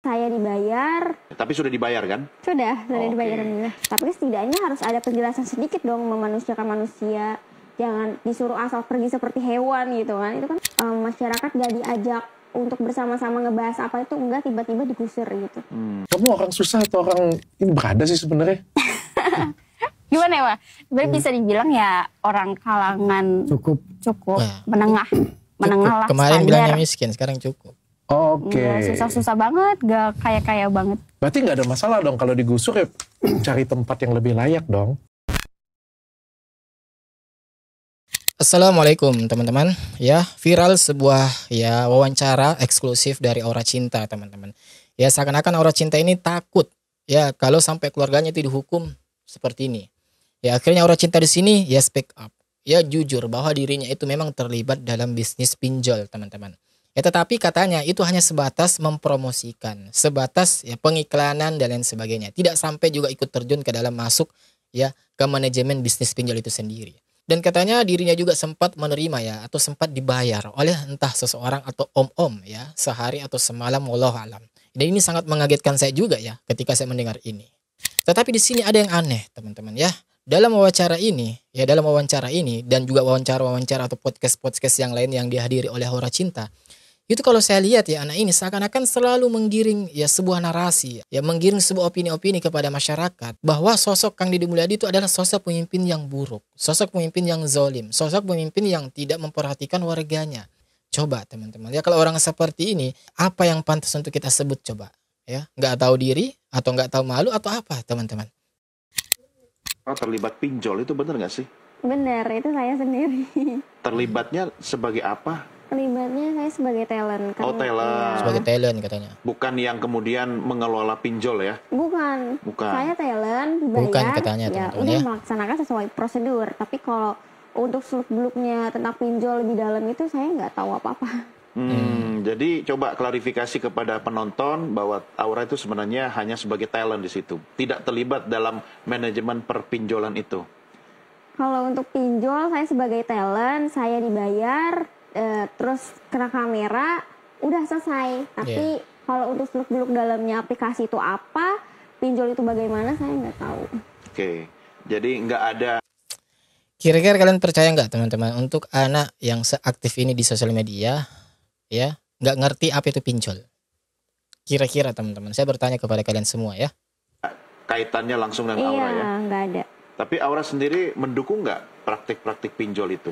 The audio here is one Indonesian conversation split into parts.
saya dibayar. Tapi sudah dibayar kan? Sudah dibayar. Tapi setidaknya harus ada penjelasan sedikit dong, memanusiakan manusia. Jangan disuruh asal pergi seperti hewan gitu kan. Itu kan masyarakat gak diajak untuk bersama-sama ngebahas apa itu, enggak, tiba-tiba digusur gitu. Kamu orang susah atau orang ini berada sih sebenarnya? Gimana ya, Pak? Sebenarnya bisa dibilang ya orang kalangan cukup menengah lah. Kemarin standar. bilangnya miskin, sekarang cukup. Oke. Susah-susah banget, gak kaya-kaya banget. Berarti nggak ada masalah dong kalau digusur ya, cari tempat yang lebih layak dong. Assalamualaikum teman-teman. Ya, viral sebuah wawancara eksklusif dari Aura Cinta, teman-teman. Ya, seakan-akan Aura Cinta ini takut ya kalau sampai keluarganya itu dihukum seperti ini. Ya, akhirnya Aura Cinta di sini ya speak up. Ya, jujur bahwa dirinya itu memang terlibat dalam bisnis pinjol, teman-teman. Ya, tetapi katanya itu hanya sebatas mempromosikan, sebatas ya pengiklanan dan lain sebagainya. Tidak sampai juga ikut terjun ke dalam masuk ya ke manajemen bisnis pinjol itu sendiri. Dan katanya dirinya juga sempat menerima ya atau sempat dibayar oleh entah seseorang atau om-om ya sehari atau semalam, wallahu alam. Dan ini sangat mengagetkan saya juga ya ketika saya mendengar ini. Tetapi di sini ada yang aneh, teman-teman ya. Dalam wawancara ini dan juga wawancara-wawancara atau podcast-podcast yang lain yang dihadiri oleh Aura Cinta, itu kalau saya lihat ya anak ini seakan-akan selalu menggiring ya sebuah narasi, ya menggiring sebuah opini-opini kepada masyarakat bahwa sosok Kang Deddy Mulyadi itu adalah sosok pemimpin yang buruk, sosok pemimpin yang zalim, sosok pemimpin yang tidak memperhatikan warganya. Coba teman-teman, ya kalau orang seperti ini, apa yang pantas untuk kita sebut coba? Ya, nggak tahu diri atau nggak tahu malu atau apa teman-teman? Oh, terlibat pinjol itu benar nggak sih? Benar, itu saya sendiri. Terlibatnya sebagai apa? Terlibatnya saya sebagai talent. Oh, talent. Sebagai talent katanya. Bukan yang kemudian mengelola pinjol ya? Bukan. Saya talent, dibayar. Bukan katanya, ya teman-teman udah ya. melaksanakan sesuai prosedur. Tapi kalau untuk seluk-beluknya tentang pinjol lebih dalam itu saya nggak tahu apa-apa. Jadi coba klarifikasi kepada penonton bahwa Aura itu sebenarnya hanya sebagai talent di situ, tidak terlibat dalam manajemen perpinjolan itu. Kalau untuk pinjol saya sebagai talent, saya dibayar, terus kena kamera, udah selesai. Tapi kalau untuk seluk-beluk dalamnya aplikasi itu apa, pinjol itu bagaimana, saya nggak tahu. Oke, jadi nggak ada. Kira-kira kalian percaya nggak teman-teman untuk anak yang seaktif ini di sosial media, ya nggak ngerti apa itu pinjol? Kira-kira teman-teman, saya bertanya kepada kalian semua ya. Kaitannya langsung dengan Aura ya? Iya, nggak ada. Tapi Aura sendiri mendukung nggak praktik-praktik pinjol itu?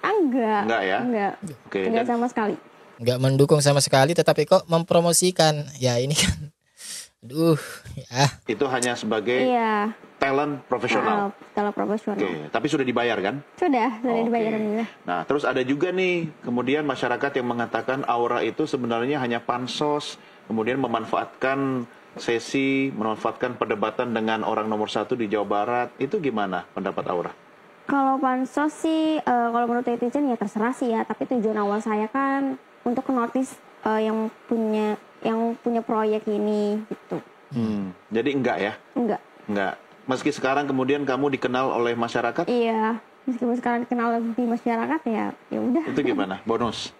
Enggak. Enggak ya? Enggak. Oke, Enggak sama sekali. Nggak mendukung sama sekali, tetapi kok mempromosikan? Ya ini kan, aduh ya. Itu hanya sebagai talent profesional. Talent profesional. Oke, tapi sudah dibayar kan? Sudah dibayar. Nah, terus ada juga nih kemudian masyarakat yang mengatakan Aura itu sebenarnya hanya pansos, kemudian memanfaatkan sesi, memanfaatkan perdebatan dengan orang nomor 1 di Jawa Barat. Itu gimana pendapat Aura? Kalau pansos sih, kalau menurut netizen ya terserah sih ya. Tapi tujuan awal saya kan untuk notice yang punya proyek ini gitu. Jadi enggak ya? Enggak. Meski sekarang kemudian kamu dikenal oleh masyarakat? Iya, meskipun sekarang dikenal di masyarakat ya udah. Itu gimana? Bonus?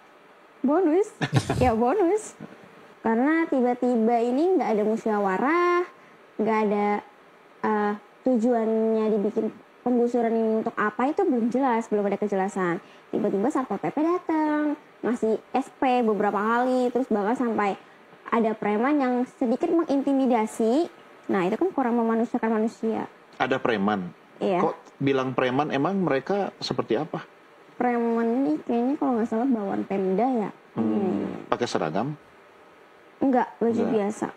Bonus? Ya bonus. Karena tiba-tiba ini nggak ada musyawarah, nggak ada tujuannya dibikin penggusuran ini untuk apa itu belum jelas, belum ada kejelasan. Tiba-tiba Satpol PP datang, ngasih SP beberapa kali, terus bahkan sampai ada preman yang sedikit mengintimidasi. Nah itu kan kurang memanusiakan manusia. Ada preman? Iya. Kok bilang preman, emang mereka seperti apa? Preman ini kayaknya kalau nggak salah bawaan Pemda ya. Pakai seragam? Enggak, baju biasa.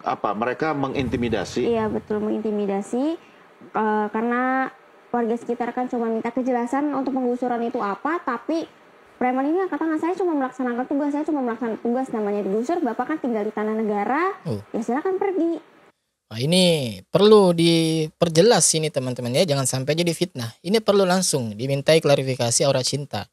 Apa? Mereka mengintimidasi? Iya betul, mengintimidasi. Karena warga sekitar kan cuma minta kejelasan untuk penggusuran itu apa, tapi preman ini katakan saya cuma melaksanakan tugas, namanya digusur, Bapak kan tinggal di tanah negara, ya silakan pergi. Nah, ini perlu diperjelas ini teman-teman ya, jangan sampai jadi fitnah. Ini perlu langsung dimintai klarifikasi Aura Cinta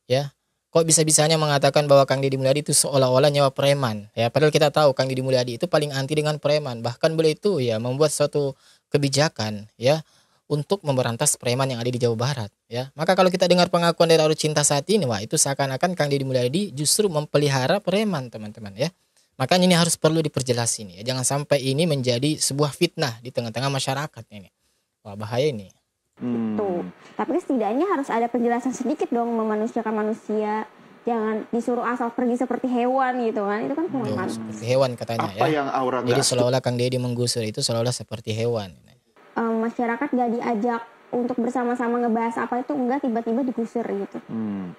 ya. Kok bisa-bisanya mengatakan bahwa Kang Deddy Mulyadi itu seolah-olah nyawa preman ya, padahal kita tahu Kang Deddy Mulyadi itu paling anti dengan preman. Bahkan beliau itu ya membuat suatu kebijakan ya untuk memberantas preman yang ada di Jawa Barat ya. Maka kalau kita dengar pengakuan dari Aura Cinta saat ini, wah itu seakan-akan Kang Deddy Mulyadi justru memelihara preman teman-teman ya. Makanya ini harus perlu diperjelas ini ya. Jangan sampai ini menjadi sebuah fitnah di tengah-tengah masyarakat ini. Wah, bahaya ini. Tuh. Tapi setidaknya harus ada penjelasan sedikit dong memanusiakan manusia. Jangan disuruh asal pergi seperti hewan gitu kan. Itu kan kurang pantas. Seperti hewan katanya Apa ya. yang Aura Jadi nggak seolah-olah Kang Deddy menggusur itu seolah-olah seperti hewan. Masyarakat gak diajak untuk bersama-sama ngebahas apa itu, enggak, tiba-tiba digusur gitu.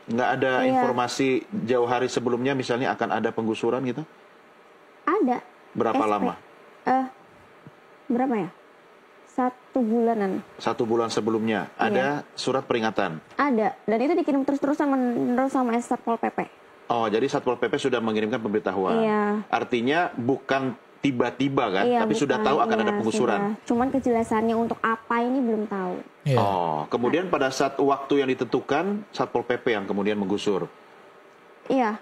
nggak ada Iya. informasi jauh hari sebelumnya misalnya akan ada penggusuran gitu? Ada. Berapa SP. lama? Berapa ya? 1 bulanan. 1 bulan sebelumnya ada surat peringatan. Ada. Dan itu dikirim terus-terusan menerus sama Satpol PP. Oh, jadi Satpol PP sudah mengirimkan pemberitahuan. Iya. Artinya bukan tiba-tiba kan, Iya, tapi sudah bukan. tahu akan Iya, ada penggusuran. sudah. Cuman kejelasannya untuk apa ini belum tahu. Iya. Oh, kemudian pada saat waktu yang ditentukan Satpol PP yang kemudian menggusur. Iya.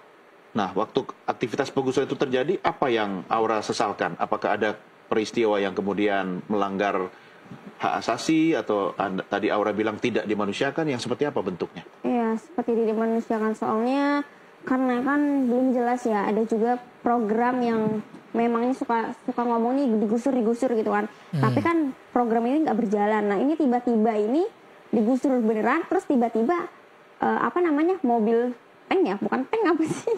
Nah, waktu aktivitas penggusuran itu terjadi, apa yang Aura sesalkan? Apakah ada peristiwa yang kemudian melanggar hak asasi atau tadi Aura bilang tidak dimanusiakan, yang seperti apa bentuknya? Iya, seperti dimanusiakan soalnya karena kan belum jelas ya. Ada juga program yang memangnya suka ngomong nih digusur gitu kan. Tapi kan program ini nggak berjalan. Nah, ini tiba-tiba ini digusur beneran, terus tiba-tiba mobil tank ya, bukan tank apa sih?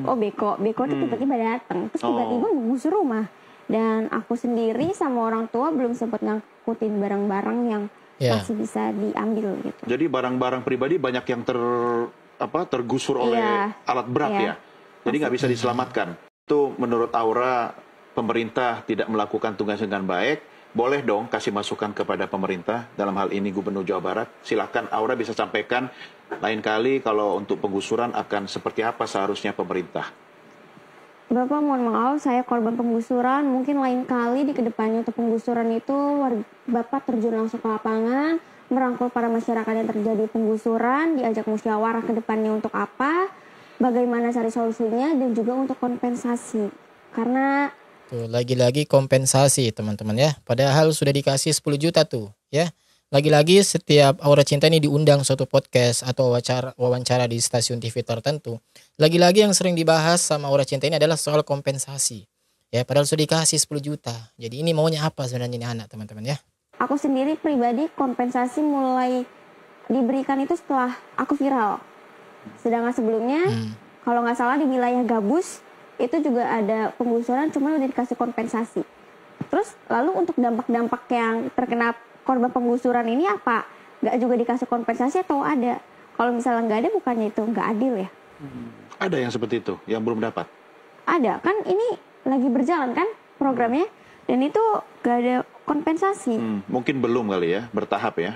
Oh, beko itu tiba-tiba datang, terus tiba-tiba menggusur rumah. Dan aku sendiri sama orang tua belum sempat ngangkutin barang-barang yang masih bisa diambil gitu. Jadi barang-barang pribadi banyak yang tergusur oleh alat berat ya. Jadi nggak bisa diselamatkan. Itu menurut Aura pemerintah tidak melakukan tugasnya dengan baik. Boleh dong kasih masukan kepada pemerintah, dalam hal ini Gubernur Jawa Barat. Silakan Aura bisa sampaikan lain kali kalau untuk penggusuran akan seperti apa seharusnya pemerintah. Bapak, mohon maaf, saya korban penggusuran. Mungkin lain kali di kedepannya untuk penggusuran itu Bapak terjun langsung ke lapangan, merangkul para masyarakat yang terjadi penggusuran, diajak musyawarah ke depannya untuk apa, bagaimana cari solusinya, dan juga untuk kompensasi. Karena Tuh, lagi-lagi kompensasi teman-teman ya. Padahal sudah dikasih 10 juta tuh ya. Lagi-lagi setiap Aura Cinta ini diundang suatu podcast atau wawancara di stasiun TV tertentu. Lagi-lagi yang sering dibahas sama Aura Cinta ini adalah soal kompensasi. Ya, padahal sudah dikasih 10 juta. Jadi ini maunya apa sebenarnya ini anak teman-teman ya? aku sendiri pribadi kompensasi mulai diberikan itu setelah aku viral. Sedangkan sebelumnya, kalau nggak salah di wilayah Gabus, itu juga ada penggusuran, cuma udah dikasih kompensasi. Terus lalu untuk dampak-dampak yang terkena korban penggusuran ini apa? Nggak juga dikasih kompensasi atau ada? Kalau misalnya nggak ada, bukannya itu nggak adil ya? Ada yang seperti itu, yang belum dapat? Ada, kan ini lagi berjalan kan programnya, dan itu nggak ada kompensasi. Mungkin belum kali ya, bertahap ya?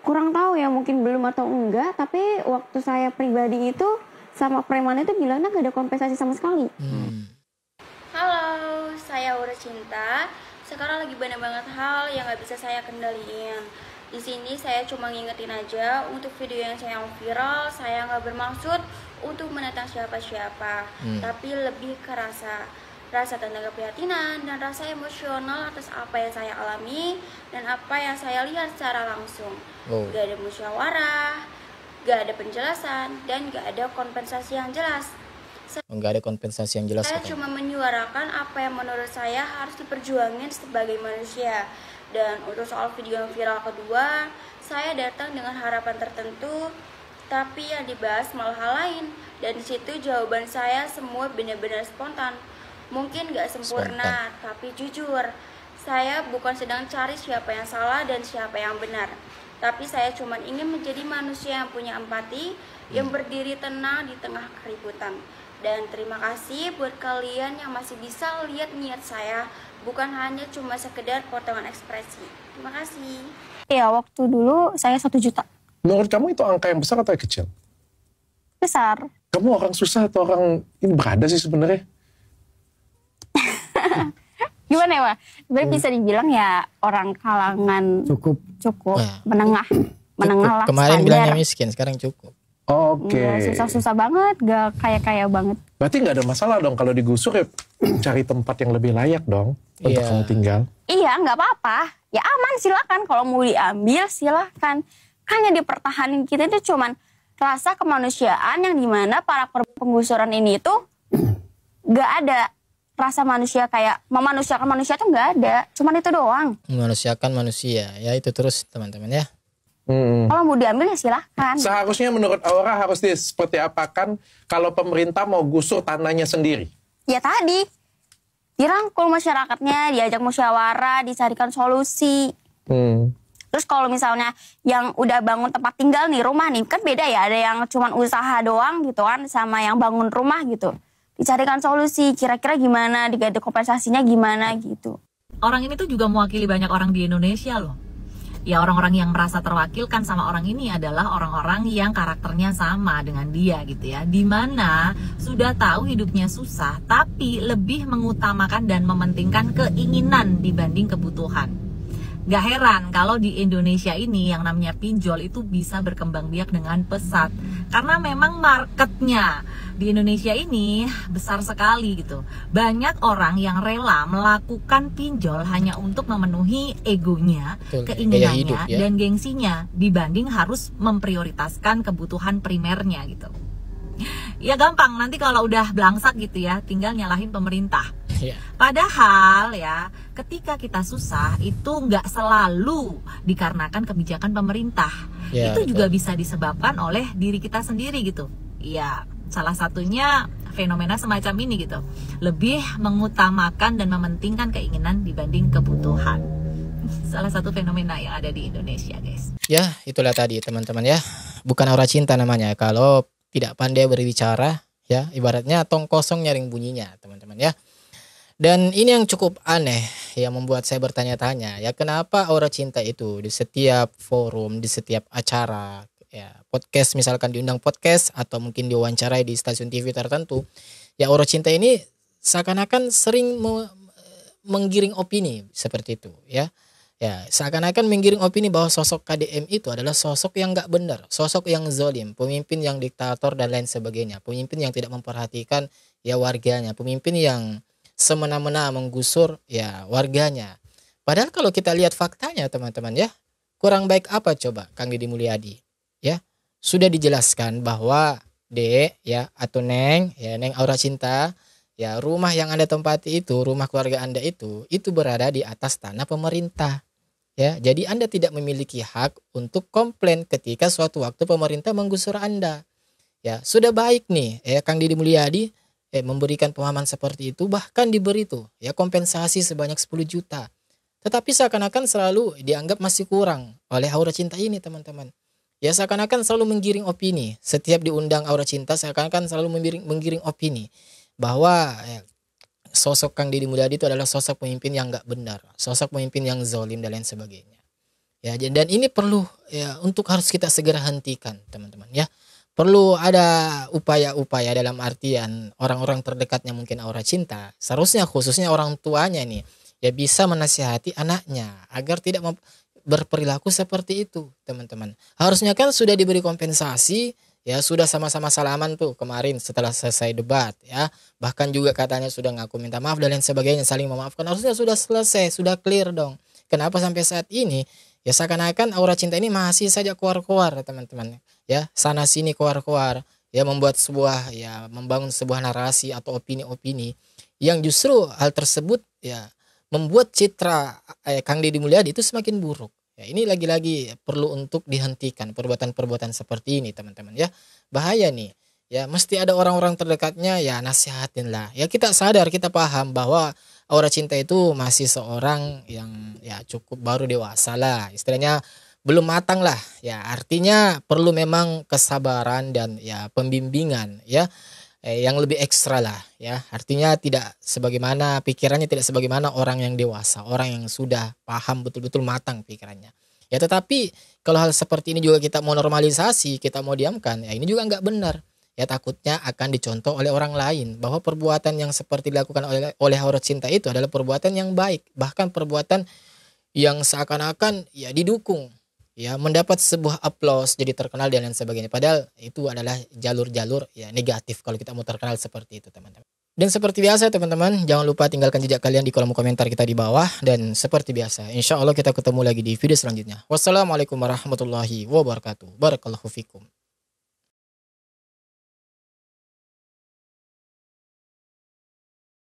Kurang tahu ya, mungkin belum atau enggak, tapi waktu saya pribadi itu sama preman itu bilangnya nggak ada kompensasi sama sekali. Halo, saya Aura Cinta. Sekarang lagi banyak banget hal yang nggak bisa saya kendaliin. Di sini saya cuma ngingetin aja untuk video yang saya viral, saya nggak bermaksud untuk menentang siapa-siapa, tapi lebih ke rasa tentang keprihatinan dan rasa emosional atas apa yang saya alami dan apa yang saya lihat secara langsung. Gak ada musyawarah, gak ada penjelasan, dan gak ada kompensasi yang jelas. Nggak ada kompensasi yang jelas. Saya cuma menyuarakan apa yang menurut saya harus diperjuangin sebagai manusia. Dan untuk soal video yang viral kedua, saya datang dengan harapan tertentu, tapi yang dibahas malah hal lain. Dan di situ jawaban saya semua benar-benar spontan. Mungkin gak sempurna, tapi jujur, saya bukan sedang cari siapa yang salah dan siapa yang benar. Tapi saya cuma ingin menjadi manusia yang punya empati, yang berdiri tenang di tengah keributan. Dan terima kasih buat kalian yang masih bisa lihat niat saya, bukan hanya cuma sekedar potongan ekspresi. Terima kasih. Iya, waktu dulu saya 1 juta. Menurut kamu itu angka yang besar atau yang kecil? Besar. Kamu orang susah atau orang ini berada sih sebenarnya? Gimana ya, Pak? Sebenarnya bisa dibilang ya orang kalangan cukup menengah lah. Kemarin bilangnya miskin, sekarang cukup. Oke. Susah-susah banget, gak kaya-kaya banget. Berarti nggak ada masalah dong kalau digusur ya cari tempat yang lebih layak dong untuk kamu tinggal. Iya, nggak apa-apa. Ya aman, silakan. Kalau mau diambil silakan. Kan yang dipertahanin kita itu cuman rasa kemanusiaan yang dimana para penggusuran ini itu nggak ada rasa manusia kayak memanusiakan manusia tuh nggak ada, cuman itu doang. Memanusiakan manusia, ya itu terus teman-teman ya. Kalau mau diambil ya silahkan. Seharusnya menurut Aura harus seperti apakan kalau pemerintah mau gusur tanahnya sendiri? Ya tadi dirangkul masyarakatnya, diajak musyawarah, dicarikan solusi. Terus kalau misalnya yang udah bangun tempat tinggal nih, rumah nih, kan beda ya, ada yang cuman usaha doang gitu kan, sama yang bangun rumah gitu. Dicarikan solusi, kira-kira gimana, diganti kompensasinya gimana gitu. Orang ini tuh juga mewakili banyak orang di Indonesia loh. Ya orang-orang yang merasa terwakilkan sama orang ini adalah orang-orang yang karakternya sama dengan dia gitu ya. Dimana sudah tahu hidupnya susah, tapi lebih mengutamakan dan mementingkan keinginan dibanding kebutuhan. Gak heran kalau di Indonesia ini yang namanya pinjol itu bisa berkembang biak dengan pesat. Karena memang marketnya di Indonesia ini besar sekali gitu. Banyak orang yang rela melakukan pinjol hanya untuk memenuhi egonya, keinginannya, hidup, ya, dan gengsinya dibanding harus memprioritaskan kebutuhan primernya gitu. Ya gampang, nanti kalau udah belangsak gitu ya, tinggal nyalahin pemerintah. Padahal ya, ketika kita susah itu nggak selalu dikarenakan kebijakan pemerintah. Itu juga bisa disebabkan oleh diri kita sendiri gitu. Ya, salah satunya fenomena semacam ini gitu. Lebih mengutamakan dan mementingkan keinginan dibanding kebutuhan. Salah satu fenomena yang ada di Indonesia, guys. Ya, itulah tadi teman-teman ya. Bukan aura cinta namanya. Kalau tidak pandai berbicara, ya ibaratnya tong kosong nyaring bunyinya, teman-teman ya. Dan ini yang cukup aneh yang membuat saya bertanya-tanya, ya kenapa aura cinta itu di setiap forum, di setiap acara, ya podcast misalkan diundang podcast atau mungkin diwawancarai di stasiun TV tertentu, ya aura cinta ini seakan-akan sering menggiring opini seperti itu, ya. Ya, seakan-akan menggiring opini bahwa sosok KDM itu adalah sosok yang nggak benar, sosok yang zalim, pemimpin yang diktator dan lain sebagainya, pemimpin yang tidak memperhatikan ya warganya, pemimpin yang semena-mena menggusur ya warganya. Padahal kalau kita lihat faktanya teman-teman ya, kurang baik apa coba Kang Deddy Mulyadi? Ya, sudah dijelaskan bahwa Dek ya atau Neng, ya Neng Aura Cinta, ya rumah yang Anda tempati itu, rumah keluarga Anda itu berada di atas tanah pemerintah. Ya, jadi Anda tidak memiliki hak untuk komplain ketika suatu waktu pemerintah menggusur Anda. Ya, sudah baik nih ya Kang Deddy Mulyadi memberikan pemahaman seperti itu, bahkan diberi tuh ya kompensasi sebanyak 10 juta. Tetapi seakan-akan selalu dianggap masih kurang oleh Aura Cinta ini teman-teman. Ya seakan-akan selalu menggiring opini. Setiap diundang Aura Cinta seakan-akan selalu menggiring opini bahwa sosok Kang Deddy Mulyadi itu adalah sosok pemimpin yang gak benar, sosok pemimpin yang zalim dan lain sebagainya. Ya, dan ini perlu ya untuk harus kita segera hentikan teman-teman ya. Perlu ada upaya-upaya dalam artian orang-orang terdekatnya mungkin Aura Cinta, seharusnya khususnya orang tuanya nih ya bisa menasihati anaknya agar tidak berperilaku seperti itu teman-teman. Harusnya kan sudah diberi kompensasi ya, sudah sama-sama salaman tuh kemarin setelah selesai debat ya, bahkan juga katanya sudah ngaku minta maaf dan lain sebagainya, saling memaafkan, harusnya sudah selesai, sudah clear dong. Kenapa sampai saat ini ya seakan-akan Aura Cinta ini masih saja keluar-keluar teman-teman ya, sana sini keluar-keluar ya, membuat sebuah ya, membangun sebuah narasi atau opini-opini yang justru hal tersebut ya membuat citra Kang Deddy Mulyadi itu semakin buruk. Ya, ini lagi-lagi perlu untuk dihentikan perbuatan-perbuatan seperti ini teman-teman ya. Bahaya nih. Ya, mesti ada orang-orang terdekatnya ya nasihatin lah. Ya kita sadar, kita paham bahwa Aura Cinta itu masih seorang yang ya cukup baru dewasa lah. Istilahnya belum matang lah. Ya, artinya perlu memang kesabaran dan ya pembimbingan ya. Yang lebih ekstra lah ya, artinya tidak sebagaimana pikirannya, tidak sebagaimana orang yang dewasa, orang yang sudah paham betul-betul matang pikirannya ya. Tetapi kalau hal seperti ini juga kita mau normalisasi, kita mau diamkan ya, ini juga nggak benar ya, takutnya akan dicontoh oleh orang lain bahwa perbuatan yang seperti dilakukan oleh Aura Cinta itu adalah perbuatan yang baik, bahkan perbuatan yang seakan-akan ya didukung ya, mendapat sebuah aplaus, jadi terkenal dan lain sebagainya. Padahal itu adalah jalur-jalur ya negatif kalau kita mau terkenal seperti itu teman-teman. Dan seperti biasa teman-teman, jangan lupa tinggalkan jejak kalian di kolom komentar kita di bawah. Dan seperti biasa, insya Allah kita ketemu lagi di video selanjutnya. Wassalamualaikum warahmatullahi wabarakatuh. Barakallahu fikum.